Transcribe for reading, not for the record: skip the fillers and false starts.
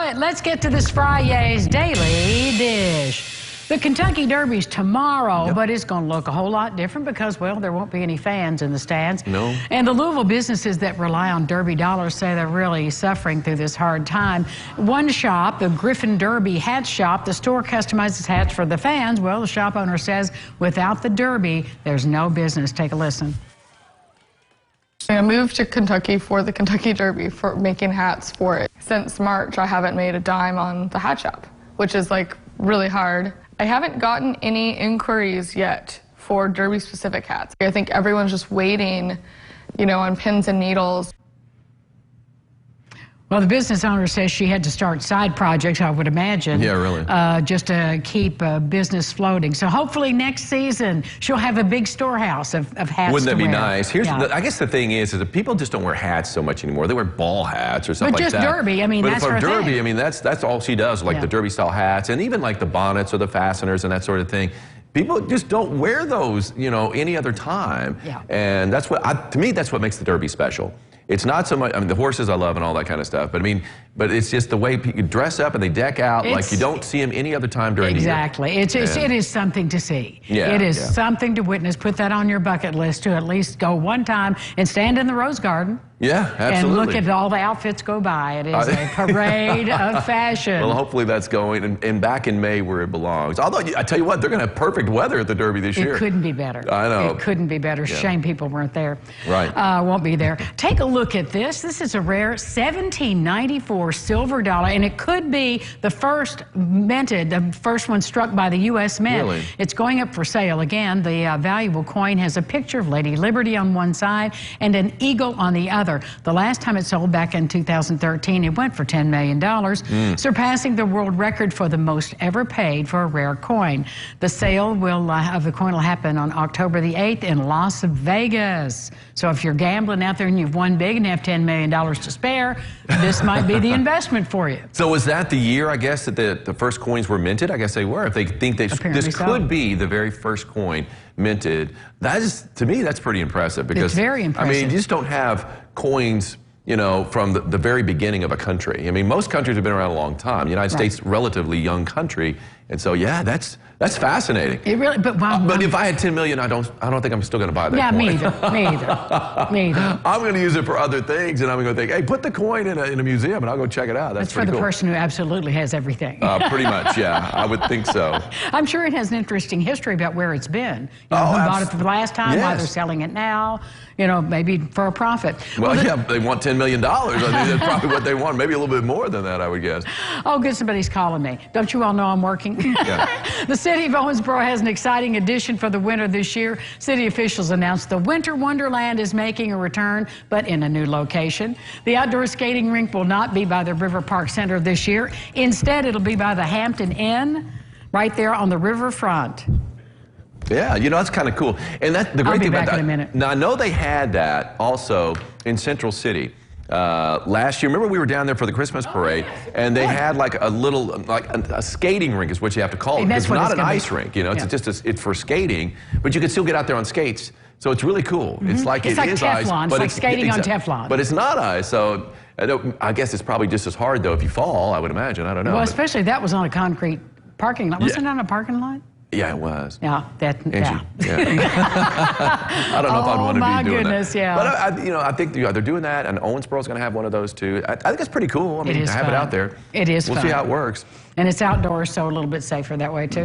right, let's get to this Friday's Daily Dish. The Kentucky Derby's tomorrow, but it's going to look a whole lot different because, well, there won't be any fans in the stands. No. And the Louisville businesses that rely on Derby dollars say they're really suffering through this hard time. One shop, the Griffin Derby Hat Shop, the store customizes hats for the fans. Well, the shop owner says without the Derby, there's no business. Take a listen. I moved to Kentucky for the Kentucky Derby, for making hats for it. Since March, I haven't made a dime on the hat shop, which is like really hard. I haven't gotten any inquiries yet for Derby-specific hats. I think everyone's just waiting, you know, on pins and needles. Well, the business owner says she had to start side projects, I would imagine. Yeah, really. Just to keep business floating. So hopefully next season she'll have a big storehouse of hats. Wouldn't that be wear. nice? Here's Yeah. I guess the thing is that people just don't wear hats so much anymore. They wear ball hats or something But like that. just Derby, I mean, but that's for her Derby, thing. I mean, that's all she does, like the Derby style hats and even like the bonnets or the fasteners and that sort of thing. People just don't wear those, you know, any other time. Yeah. And that's what, to me, that's what makes the Derby special. It's not so much, I mean, the horses I love and all that kind of stuff, but I mean, but it's just the way people dress up and they deck out like you don't see them any other time during the year. Exactly. It is something to see. Yeah, it is something to witness. Put that on your bucket list to at least go one time and stand in the Rose Garden. Yeah, absolutely. And look at all the outfits go by. It is a parade of fashion. Well, hopefully that's going, and back in May where it belongs. Although, I tell you what, they're going to have perfect wetter at the Derby this year. It couldn't be better. I know. It couldn't be better. Shame people weren't there. Right. Won't be there. Take a look at this. This is a rare 1794 silver dollar, and it could be the first minted, the first one struck by the U.S. Mint. Really? It's going up for sale again. The valuable coin has a picture of Lady Liberty on one side and an eagle on the other. The last time it sold back in 2013, it went for $10 million, surpassing the world record for the most ever paid for a rare coin. The sale of the coin will happen on October the 8th in Las Vegas. So if you're gambling out there and you've won big and have $10 million to spare, this might be the investment for you. So was that the year, I guess, that the first coins were minted? I guess they were. If they think this could be the very first coin minted, that is, to me, that's pretty impressive. Because it's very impressive. I mean, you just don't have coins, you know, from the very beginning of a country. I mean, most countries have been around a long time. The United States, relatively young country, and so yeah, that's fascinating. It really, but if I had 10 million, I don't think I'm still going to buy that. Yeah, coin. me either. Me either. I'm going to use it for other things, and I'm going to think, hey, put the coin in a museum, and I'll go check it out. That's for the cool. person who absolutely has everything. Pretty much, yeah. I would think so. I'm sure it has an interesting history about where it's been. You know, who bought it the last time, why they're selling it now, you know, maybe for a profit. Well, yeah, they want $10 million. I think that's probably what they want. Maybe a little bit more than that, I would guess. Oh, good, somebody's calling me. Don't you all know I'm working? Yeah. The city of Owensboro has an exciting addition for the winter this year. City officials announced the Winter Wonderland is making a return, but in a new location. The outdoor skating rink will not be by the River Park Center this year. Instead, it'll be by the Hampton Inn, right there on the riverfront. Yeah, you know, that's kind of cool. And that's the great thing about that. I'll be back in a minute. Now, I know they had that also in Central City. Last year, remember we were down there for the Christmas parade, and they had like a little, like a skating rink is what you have to call it. It's not an ice rink, you know, it's just it's for skating, but you can still get out there on skates. So it's really cool. It's like it is Teflon. ice, It's but like skating on Teflon. But it's not ice, so I guess it's probably just as hard though if you fall, I would imagine. I don't know. Well, especially that was on a concrete parking lot. Wasn't it on a parking lot? Yeah, it was. Yeah, I don't know if I'd want to be doing that. Oh, my goodness, yeah. But, you know, I think they're doing that, and Owensboro's going to have one of those, too. I think it's pretty cool. I mean, to have it out there. It is We'll see how it works. And it's outdoors, so a little bit safer that way, too.